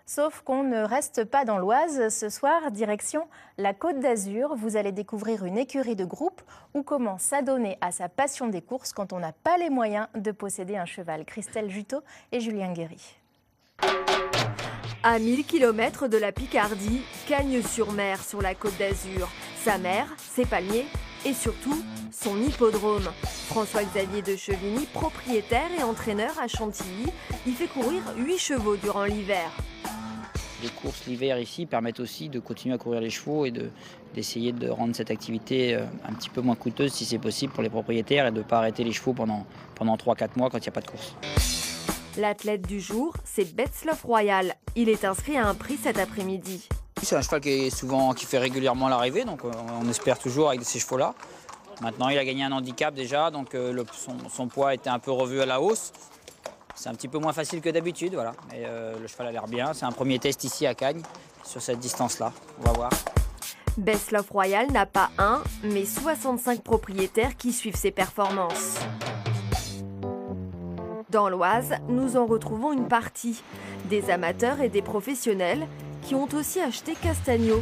Sauf qu'on ne reste pas dans l'Oise. Ce soir, direction la Côte d'Azur. Vous allez découvrir une écurie de groupe ou comment s'adonner à sa passion des courses quand on n'a pas les moyens de posséder un cheval. Christelle Juteau et Julien Guéry. À 1000 km de la Picardie, Cagnes-sur-Mer sur la Côte d'Azur. Sa mère, ses palmiers et surtout son hippodrome. François-Xavier de Chevigny, propriétaire et entraîneur à Chantilly, y fait courir 8 chevaux durant l'hiver. Les courses l'hiver ici permettent aussi de continuer à courir les chevaux et d'essayer de rendre cette activité un petit peu moins coûteuse si c'est possible pour les propriétaires et de ne pas arrêter les chevaux pendant 3-4 mois quand il n'y a pas de course. L'athlète du jour, c'est Betzloff Royal. Il est inscrit à un prix cet après-midi. C'est un cheval qui fait régulièrement l'arrivée, donc on espère toujours avec ces chevaux-là. Maintenant, il a gagné un handicap déjà, donc son poids était un peu revu à la hausse. C'est un petit peu moins facile que d'habitude, voilà. Mais le cheval a l'air bien. C'est un premier test ici à Cagnes, sur cette distance-là. On va voir. Betzloff Royal n'a pas un, mais 65 propriétaires qui suivent ses performances. Dans l'Oise, nous en retrouvons une partie. Des amateurs et des professionnels qui ont aussi acheté Castagno.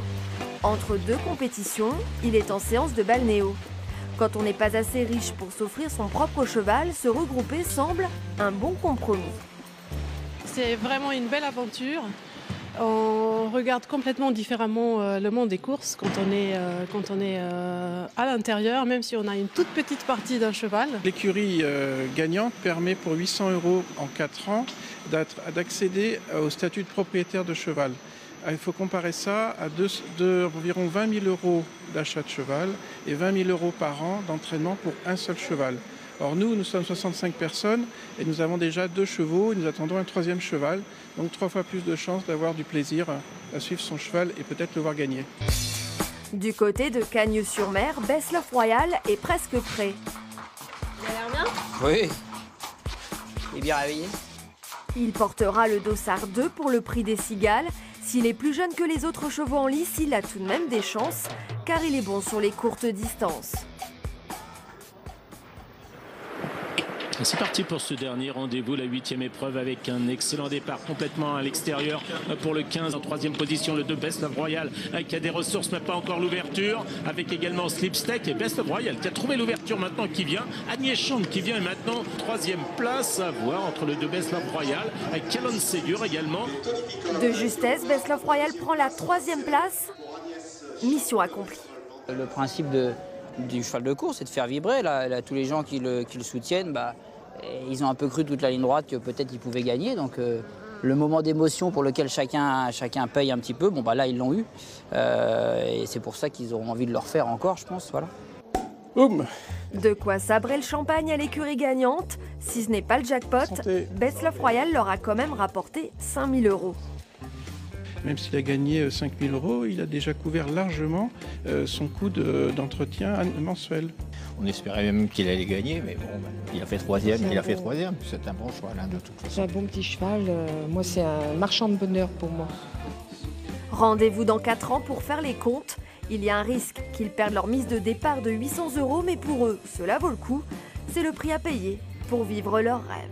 Entre deux compétitions, il est en séance de balnéo. Quand on n'est pas assez riche pour s'offrir son propre cheval, se regrouper semble un bon compromis. C'est vraiment une belle aventure. On regarde complètement différemment le monde des courses quand on est à l'intérieur, même si on a une toute petite partie d'un cheval. L'écurie gagnante permet pour 800 € en 4 ans d'accéder au statut de propriétaire de cheval. Il faut comparer ça à environ 20 000 € d'achat de cheval et 20 000 € par an d'entraînement pour un seul cheval. Or nous sommes 65 personnes et nous avons déjà 2 chevaux et nous attendons un 3e cheval. Donc 3 fois plus de chances d'avoir du plaisir à suivre son cheval et peut-être le voir gagner. Du côté de Cagnes-sur-Mer, Betzloff Royal est presque prêt. Il a l'air bien ? Oui, il est bien réveillé. Il portera le Dossard 2 pour le prix des Cigales. S'il est plus jeune que les autres chevaux en lice, il a tout de même des chances, car il est bon sur les courtes distances. C'est parti pour ce dernier rendez-vous, la 8e épreuve avec un excellent départ complètement à l'extérieur pour le 15 en 3e position, le 2 Betzloff Royal qui a des ressources mais pas encore l'ouverture, avec également Slipstake et Betzloff Royal qui a trouvé l'ouverture maintenant qui vient, Agnès Chand qui vient et maintenant 3e place à voir entre le 2 Betzloff Royal avec Calonne Ségur également. De justesse, Betzloff Royal prend la 3e place. Mission accomplie. Le principe du cheval de course, c'est de faire vibrer. Là, tous les gens qui le soutiennent, ils ont un peu cru toute la ligne droite que peut-être ils pouvaient gagner. Donc le moment d'émotion pour lequel chacun paye un petit peu, là ils l'ont eu. Et c'est pour ça qu'ils auront envie de le refaire encore, je pense. Voilà. Boum. De quoi sabrer le champagne à l'écurie gagnante. Si ce n'est pas le jackpot, Betzloff Royal leur a quand même rapporté 5 000 €. Même s'il a gagné 5 000 €, il a déjà couvert largement son coût d'entretien mensuel. On espérait même qu'il allait gagner, mais bon, il a fait 3e, C'est un bon choix, de toute façon. C'est un bon petit cheval. Moi, c'est un marchand de bonheur pour moi. Rendez-vous dans 4 ans pour faire les comptes. Il y a un risque qu'ils perdent leur mise de départ de 800 €, mais pour eux, cela vaut le coup. C'est le prix à payer pour vivre leur rêve.